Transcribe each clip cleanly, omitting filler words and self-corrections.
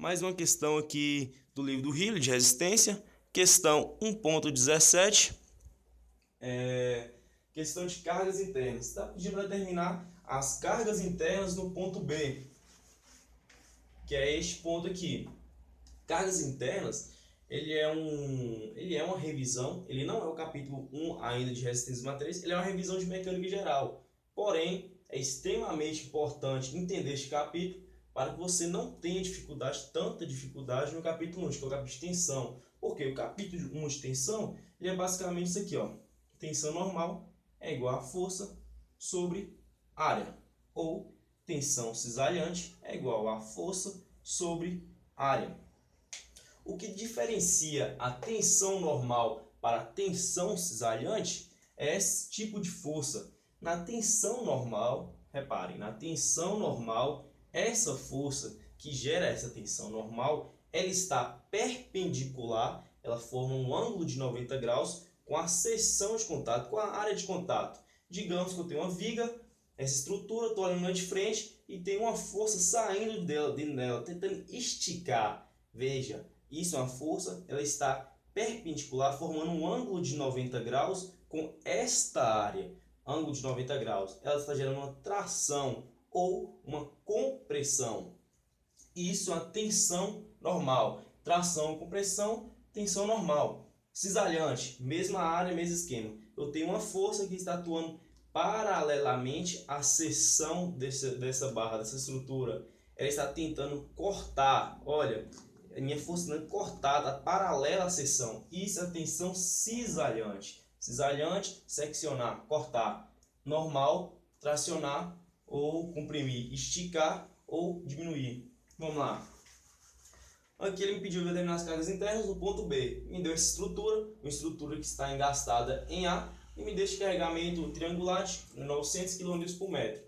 Mais uma questão aqui do livro do Healy de resistência, questão 1.17, questão de cargas internas. Está pedindo para determinar as cargas internas no ponto B, que é este ponto aqui. Cargas internas, ele é uma revisão, ele não é o capítulo 1 ainda de resistências e matérias, ele é uma revisão de mecânica geral. Porém, é extremamente importante entender este capítulo para que você não tenha tanta dificuldade no capítulo 1, que é o capítulo de tensão. Porque o capítulo 1 de tensão, ele é basicamente isso aqui, ó. Tensão normal é igual a força sobre área, ou tensão cisalhante é igual a força sobre área. O que diferencia a tensão normal para a tensão cisalhante é esse tipo de força. Na tensão normal, reparem, na tensão normal, essa força que gera essa tensão normal, ela está perpendicular, ela forma um ângulo de 90 graus com a seção de contato, com a área de contato. Digamos que eu tenho uma viga, essa estrutura, estou olhando de frente e tem uma força saindo dela, tentando esticar. Veja, isso é uma força, ela está perpendicular, formando um ângulo de 90 graus com esta área. Ângulo de 90 graus. Ela está gerando uma tração ou uma compressão. Isso é uma tensão normal. Tração, compressão, tensão normal. Cisalhante, mesma área, mesmo esquema. Eu tenho uma força que está atuando paralelamente à seção dessa barra, dessa estrutura. Ela está tentando cortar. Olha, a minha força está cortada, paralela à seção. Isso é a tensão cisalhante. Cisalhante, seccionar, cortar. Normal, tracionar ou comprimir, esticar ou diminuir. Vamos lá. Aqui ele me pediu determinar as cargas internas no ponto B. Me deu essa estrutura, uma estrutura que está engastada em A, e me deu este carregamento triangular de 900 kN por metro.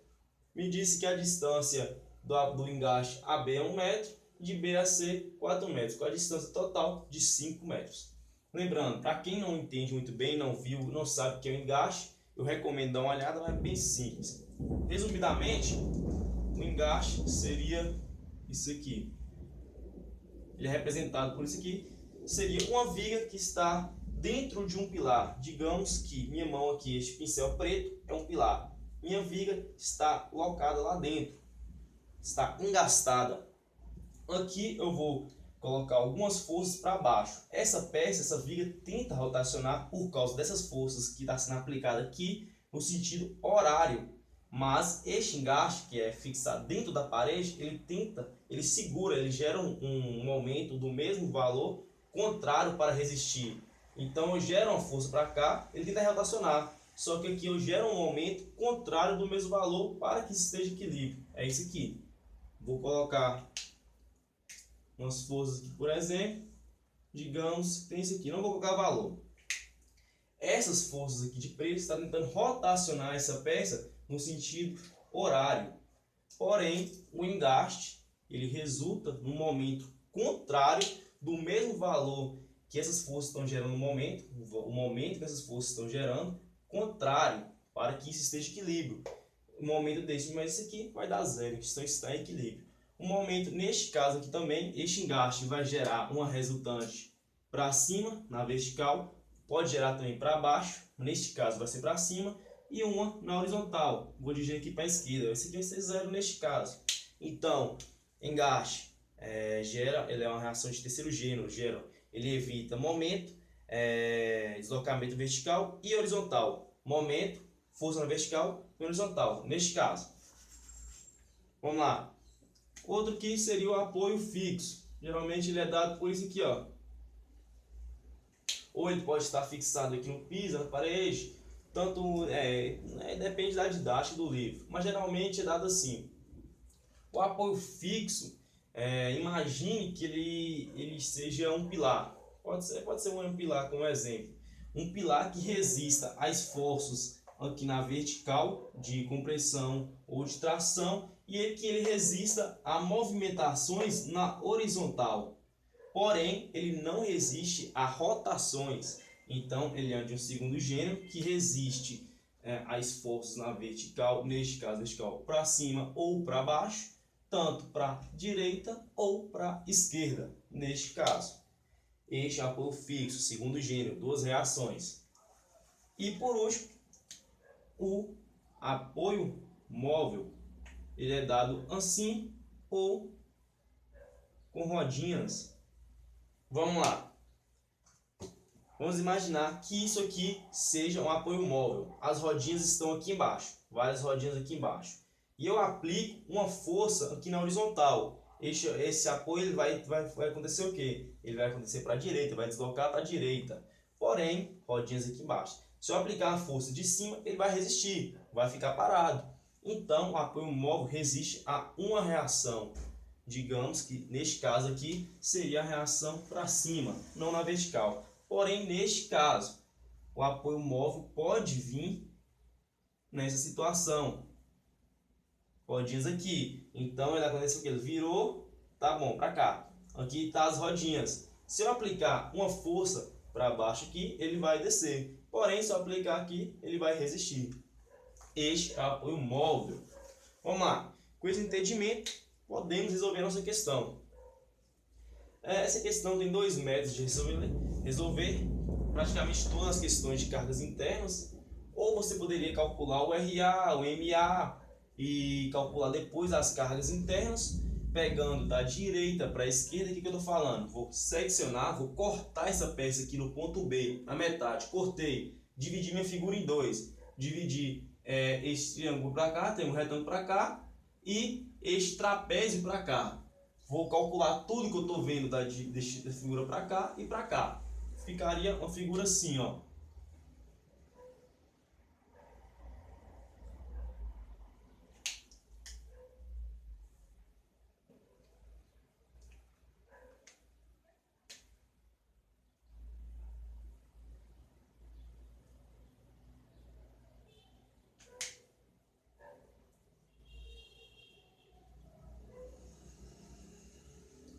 Me disse que a distância do engaste AB é 1 metro, de B a C 4 metros, com a distância total de 5 metros. Lembrando, para quem não entende muito bem, não viu, não sabe o que é o engaste, eu recomendo dar uma olhada, mas é bem simples. Resumidamente, o engaste seria isso aqui. Ele é representado por isso aqui. Seria uma viga que está dentro de um pilar. Digamos que minha mão aqui, este pincel preto, é um pilar. Minha viga está colocada lá dentro. Está engastada. Aqui eu vou colocar algumas forças para baixo. Essa peça, essa viga, tenta rotacionar por causa dessas forças que está sendo aplicada aqui no sentido horário. Mas este engaste, que é fixado dentro da parede, ele segura, ele gera um momento do mesmo valor contrário para resistir. Então eu gero uma força para cá, ele tenta rotacionar. Só que aqui eu gero um momento contrário do mesmo valor para que esteja em equilíbrio. É isso aqui. Vou colocar umas forças aqui, por exemplo, digamos que tem isso aqui, não vou colocar valor. Essas forças aqui de preto estão tentando rotacionar essa peça no sentido horário. Porém, o engaste ele resulta no momento contrário do mesmo valor que essas forças estão gerando no momento, o momento que essas forças estão gerando, contrário, para que isso esteja em equilíbrio. O momento desse, mas isso aqui vai dar zero, então está em equilíbrio. O momento, neste caso aqui também, este engaste vai gerar uma resultante para cima, na vertical, pode gerar também para baixo, neste caso vai ser para cima, e uma na horizontal. Vou dirigir aqui para a esquerda, esse aqui vai ser zero neste caso. Então, engaste ele é uma reação de terceiro gênero, ele evita momento, deslocamento vertical e horizontal. Momento, força na vertical e horizontal, neste caso. Vamos lá. Outro aqui seria o apoio fixo. Geralmente ele é dado por isso aqui, ó. Ou ele pode estar fixado aqui no piso, na parede. Tanto depende da didática do livro, mas geralmente é dado assim. O apoio fixo, imagine que ele seja um pilar. Pode ser um pilar como exemplo. Um pilar que resista a esforços aqui na vertical de compressão ou de tração e que ele resista a movimentações na horizontal. Porém, ele não resiste a rotações. Então, ele é de um segundo gênero que resiste a esforços na vertical, neste caso, vertical para cima ou para baixo, tanto para direita ou para esquerda, neste caso. Este é apoio fixo, segundo gênero, duas reações. E por último, o apoio móvel, ele é dado assim ou com rodinhas. Vamos lá. Vamos imaginar que isso aqui seja um apoio móvel. As rodinhas estão aqui embaixo, várias rodinhas aqui embaixo. E eu aplico uma força aqui na horizontal. Esse apoio ele vai acontecer o quê? Ele vai acontecer para a direita, vai deslocar para a direita. Porém, rodinhas aqui embaixo. Se eu aplicar a força de cima, ele vai resistir, vai ficar parado. Então, o apoio móvel resiste a uma reação. Digamos que, neste caso aqui, seria a reação para cima, não na vertical. Porém, neste caso, o apoio móvel pode vir nessa situação. Rodinhas aqui. Então, ele aconteceu o que? Ele virou, tá bom, para cá. Aqui tá as rodinhas. Se eu aplicar uma força para baixo aqui, ele vai descer. Porém, se eu aplicar aqui, ele vai resistir. Este é o apoio móvel. Vamos lá. Com esse entendimento, podemos resolver nossa questão. Essa questão tem dois métodos de resolver praticamente todas as questões de cargas internas. Ou você poderia calcular o RA, o MA e calcular depois as cargas internas, pegando da direita para a esquerda. O que eu estou falando? Vou seccionar, vou cortar essa peça aqui no ponto B, na metade, cortei, dividi minha figura em dois, dividi este triângulo para cá, tem um retângulo para cá e este trapézio para cá. Vou calcular tudo que eu estou vendo da figura para cá e para cá. Ficaria uma figura assim, ó.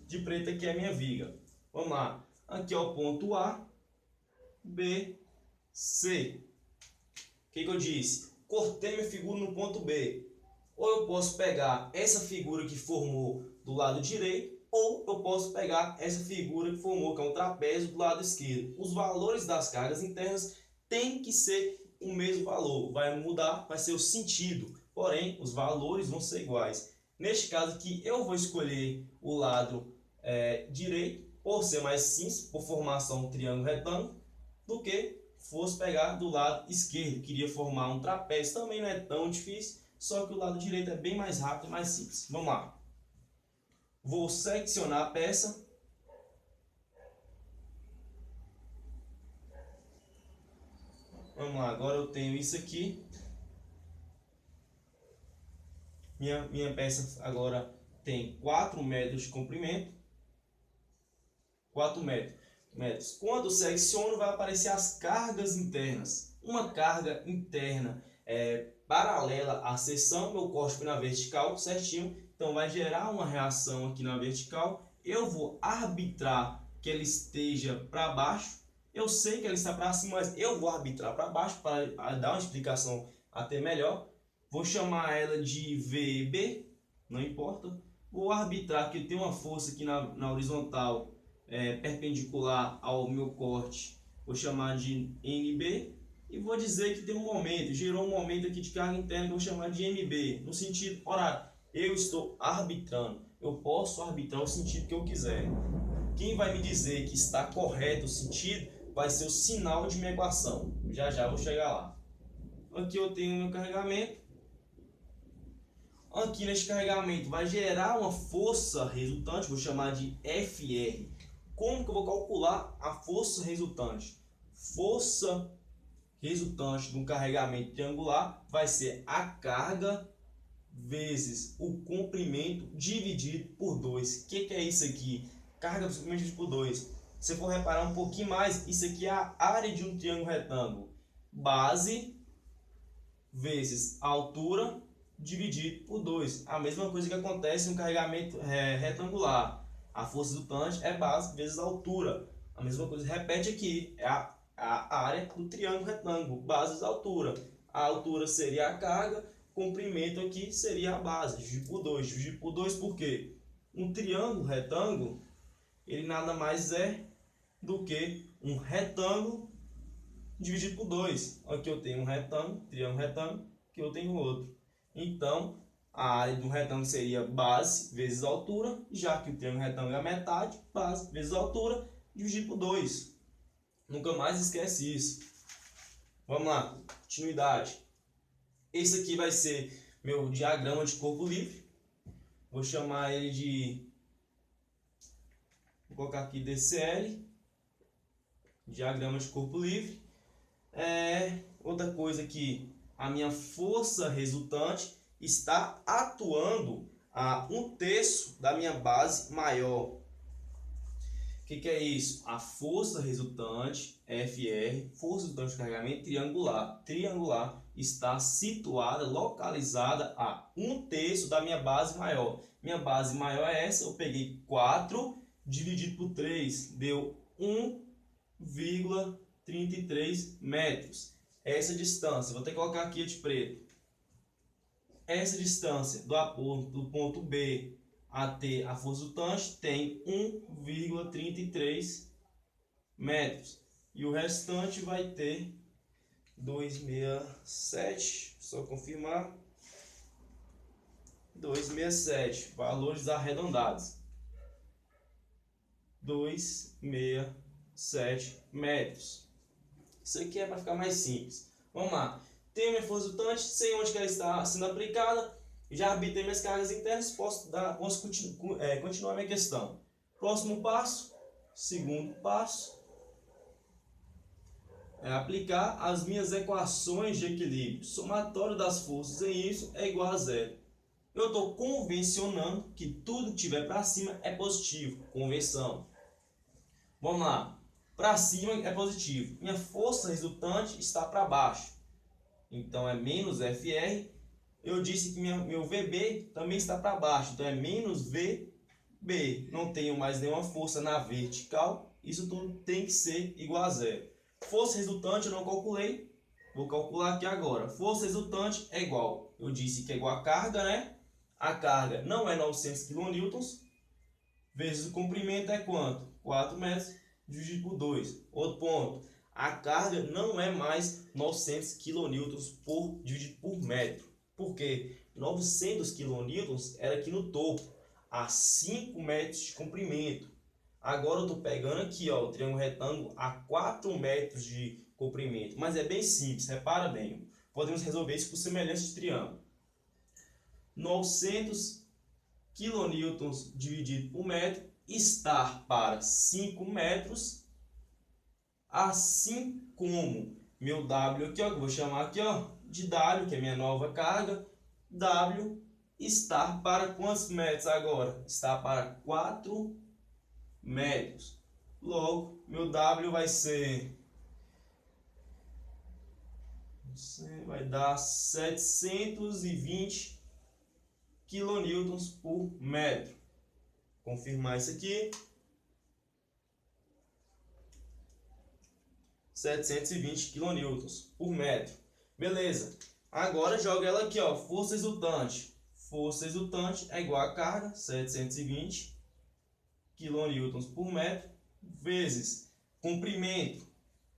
De preto aqui é a minha viga. Vamos lá. Aqui é o ponto A, B, C. O que eu disse? Cortei minha figura no ponto B. Ou eu posso pegar essa figura que formou do lado direito, ou eu posso pegar essa figura que formou, que é um trapézio, do lado esquerdo. Os valores das cargas internas têm que ser o mesmo valor. Vai mudar, vai ser o sentido. Porém, os valores vão ser iguais. Neste caso aqui, eu vou escolher o lado direito, por ser mais simples, por formação um triângulo retângulo, do que fosse pegar do lado esquerdo. Queria formar um trapézio, também não é tão difícil, só que o lado direito é bem mais rápido e mais simples. Vamos lá. Vou seccionar a peça. Vamos lá, agora eu tenho isso aqui. Minha peça agora tem 4 metros de comprimento. 4 metros. Quando secciono, vai aparecer as cargas internas. Uma carga interna paralela à seção, meu corte foi na vertical, certinho. Então vai gerar uma reação aqui na vertical. Eu vou arbitrar que ela esteja para baixo. Eu sei que ela está para cima, mas eu vou arbitrar para baixo para dar uma explicação até melhor. Vou chamar ela de VB, não importa. Vou arbitrar que tem uma força aqui na horizontal perpendicular ao meu corte. Vou chamar de NB. E vou dizer que tem um momento, gerou um momento aqui de carga interna que eu vou chamar de MB. No sentido horário, eu estou arbitrando. Eu posso arbitrar o sentido que eu quiser. Quem vai me dizer que está correto o sentido vai ser o sinal de minha equação. Já já vou chegar lá. Aqui eu tenho o meu carregamento. Aqui neste carregamento vai gerar uma força resultante, vou chamar de FR. Como que eu vou calcular a força resultante? Força resultante de um carregamento triangular vai ser a carga vezes o comprimento dividido por 2. O que é isso aqui? Carga dividido por 2. Se for reparar um pouquinho mais, isso aqui é a área de um triângulo retângulo. Base vezes a altura dividido por 2. A mesma coisa que acontece no carregamento retangular. A força resultante é base vezes a altura. A mesma coisa repete aqui. É a área do triângulo retângulo. Base vezes a altura. A altura seria a carga. comprimento aqui seria a base, dividido por 2. Dividido por 2 por quê? Um triângulo retângulo, ele nada mais é do que um retângulo dividido por 2. Aqui eu tenho um retângulo, triângulo retângulo, aqui eu tenho outro. Então, a área do retângulo seria base vezes altura, já que o triângulo retângulo é a metade, base vezes altura, dividido por 2. Nunca mais esquece isso. Vamos lá, continuidade. Esse aqui vai ser meu diagrama de corpo livre. Vou chamar ele de... Vou colocar aqui DCL. Diagrama de corpo livre. Outra coisa que a minha força resultante está atuando a 1/3 da minha base maior. O que é isso? A força resultante, FR, força resultante de carregamento triangular, está situada, localizada a 1/3 da minha base maior. Minha base maior é essa, eu peguei 4 dividido por 3, deu 1,33 metros. Essa distância, vou ter que colocar aqui de preto. Essa distância do ponto B até a força resultante tem 1,33 metros. E o restante vai ter 267, só confirmar. 267, valores arredondados. 267 metros. Isso aqui é para ficar mais simples. Vamos lá. Tenho minha força resultante, sei onde que ela está sendo aplicada. Já arbitrei minhas cargas internas, posso continuar minha questão. Próximo passo, segundo passo, é aplicar as minhas equações de equilíbrio. Somatório das forças em isso é igual a zero. Eu estou convencionando que tudo que tiver para cima é positivo. Convenção. Vamos lá. Para cima é positivo. Minha força resultante está para baixo. Então é menos FR. Eu disse que meu VB também está para baixo. Então é menos VB. Não tenho mais nenhuma força na vertical. Isso tudo tem que ser igual a zero. Força resultante eu não calculei. Vou calcular aqui agora. Força resultante é igual. Eu disse que é igual a carga, né? A carga não é 900 kN. Vezes o comprimento é quanto? 4 metros. Dividido por 2. Outro ponto. A carga não é mais 900 kN dividido por metro. Por quê? 900 kN era aqui no topo. A 5 metros de comprimento. Agora eu estou pegando aqui ó, o triângulo retângulo a 4 metros de comprimento. Mas é bem simples. Repara bem. Podemos resolver isso por semelhança de triângulo. 900 kN dividido por metro estar para 5 metros, assim como meu W aqui, ó, que eu vou chamar aqui ó, de W, que é minha nova carga, W estar para quantos metros agora? Está para 4 metros. Logo, meu W vai dar 720 kN por metro. Confirmar isso aqui. 720 kN por metro. Beleza. Agora joga ela aqui, ó. Força resultante. Força resultante é igual a carga, 720 kN por metro, vezes comprimento,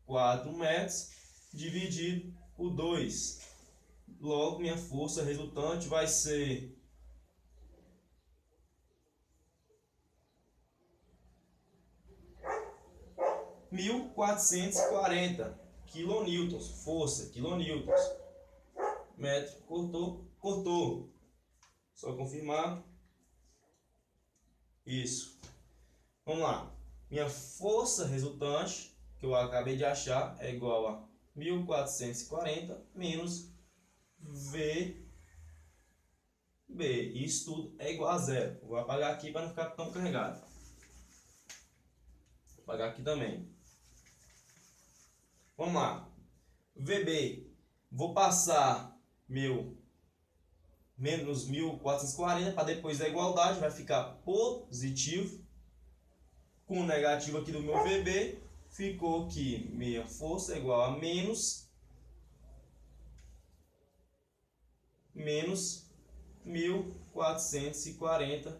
4 metros, dividido por 2. Logo, minha força resultante vai ser 1.440 kN, força, kilonewtons. Metro, cortou. Só confirmar. Isso. Vamos lá. Minha força resultante, que eu acabei de achar, é igual a 1.440 menos VB. Isso tudo é igual a zero. Vou apagar aqui para não ficar tão carregado. Vou apagar aqui também. Vamos lá. VB. Vou passar meu menos 1.440 para depois da igualdade. Vai ficar positivo. Com o negativo aqui do meu VB. Ficou que minha força é igual a menos menos 1.440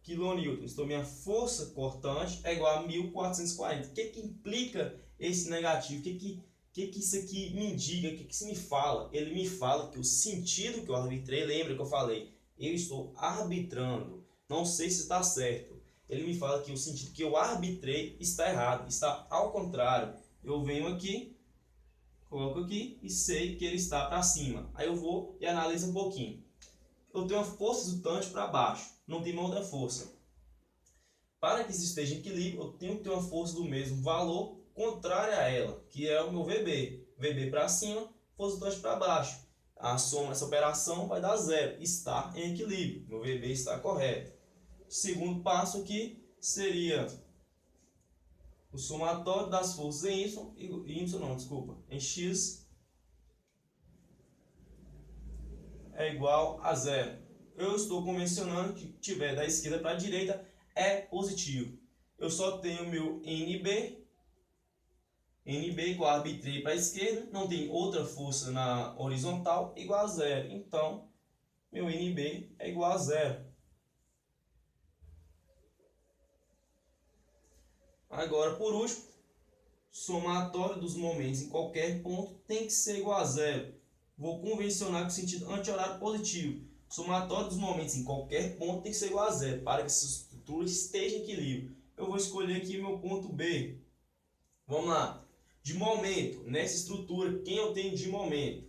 kN. Então, minha força cortante é igual a 1.440. O que implica esse negativo? O que isso aqui me indica? O que isso me fala? Ele me fala que o sentido que eu arbitrei, lembra que eu falei, eu estou arbitrando, não sei se está certo. Ele me fala que o sentido que eu arbitrei está errado, está ao contrário. Eu venho aqui, coloco aqui e sei que ele está para cima. Aí eu vou e analiso um pouquinho. Eu tenho uma força resultante para baixo, não tem outra força. Para que isso esteja em equilíbrio, eu tenho que ter uma força do mesmo valor contrária a ela, que é o meu VB. VB para cima, força resultante para baixo. A soma dessa operação vai dar zero. Está em equilíbrio. Meu VB está correto. O segundo passo aqui seria o somatório das forças em em X é igual a zero. Eu estou convencionando que tiver da esquerda para a direita é positivo. Eu só tenho meu NB igual a arbitrei para a esquerda, não tem outra força na horizontal, igual a zero. Então, meu NB é igual a zero. Agora, por último, somatório dos momentos em qualquer ponto tem que ser igual a zero. Vou convencionar com o sentido anti-horário positivo. Somatório dos momentos em qualquer ponto tem que ser igual a zero, para que essa estrutura esteja em equilíbrio. Eu vou escolher aqui meu ponto B. Vamos lá. De momento, nessa estrutura, quem eu tenho de momento?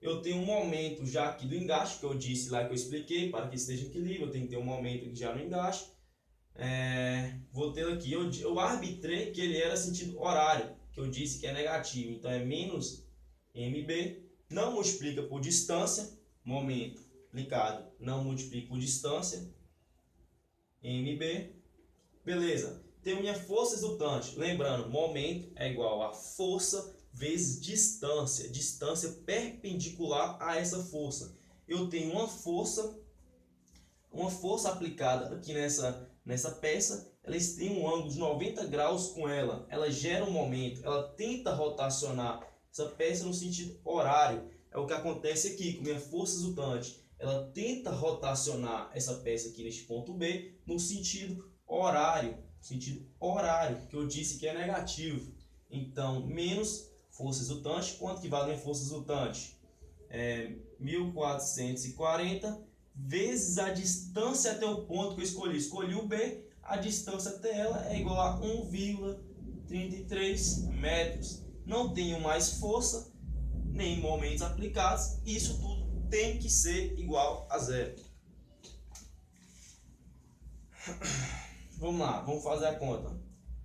Eu tenho um momento já aqui do engaste, que eu disse lá, que eu expliquei, para que esteja em equilíbrio, eu tenho que ter um momento aqui já no engaste. Vou ter aqui, eu arbitrei que ele era sentido horário, que eu disse que é negativo, então é menos MB, não multiplica por distância, momento aplicado, não multiplica por distância, MB, beleza. Tenho minha força resultante, lembrando, momento é igual a força vezes distância, distância perpendicular a essa força. Eu tenho uma força aplicada aqui nessa peça, ela tem um ângulo de 90 graus com ela, ela gera um momento, ela tenta rotacionar essa peça no sentido horário. É o que acontece aqui com minha força resultante. Ela tenta rotacionar essa peça aqui neste ponto B no sentido horário, que eu disse que é negativo. Então, menos força resultante, quanto que vale minha força resultante? 1.440 vezes a distância até o ponto que eu escolhi. Escolhi o B, a distância até ela é igual a 1,33 metros. Não tenho mais força, nem momentos aplicados. Isso tudo tem que ser igual a zero. Vamos lá, vamos fazer a conta.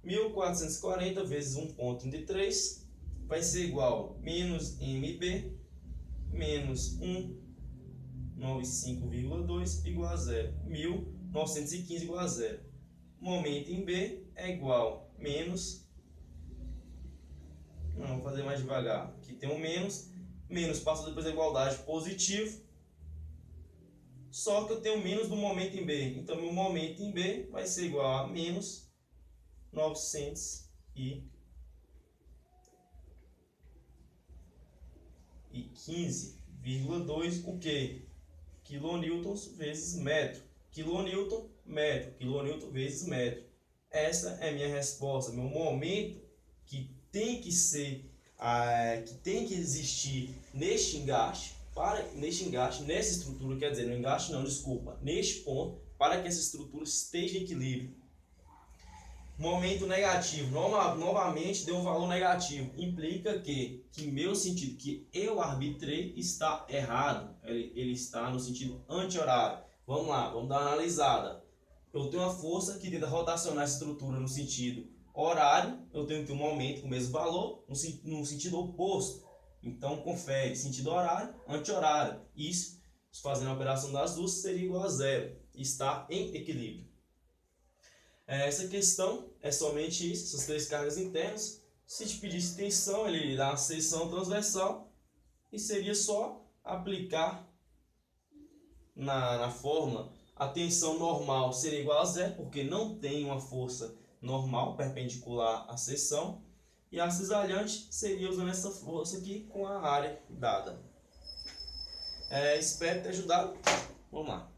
1.440 vezes 1,33 vai ser igual a menos MB menos 195,2 igual a zero. 1.915 igual a zero. Momento em B é igual a menos... Não, vou fazer mais devagar. Aqui tem um menos. Menos passa depois da igualdade positivo. Só que eu tenho menos do momento em B. Então, meu momento em B vai ser igual a menos 915,2 o que? Quilonewtons vezes metro. Quilonewton, metro. Quilonewton vezes metro. Essa é a minha resposta. Meu momento que tem que ser, que tem que existir neste engaste, nessa estrutura, quer dizer, no engaste não, desculpa, neste ponto, para que essa estrutura esteja em equilíbrio. Momento negativo, novamente deu um valor negativo, implica que meu sentido, que eu arbitrei, está errado, ele está no sentido anti-horário. Vamos lá, vamos dar uma analisada. Eu tenho uma força que tenta rotacionar essa estrutura no sentido horário, eu tenho que ter um momento com o mesmo valor, no sentido oposto. Então, confere, sentido horário, anti-horário. Isso, fazendo a operação das duas, seria igual a zero. Está em equilíbrio. Essa questão é somente isso, essas três cargas internas. Se te pedisse tensão, ele dá uma seção transversal e seria só aplicar na fórmula. A tensão normal seria igual a zero, porque não tem uma força normal perpendicular à seção. E a cisalhante seria usando essa força aqui com a área dada. Espero ter ajudado. Vamos lá.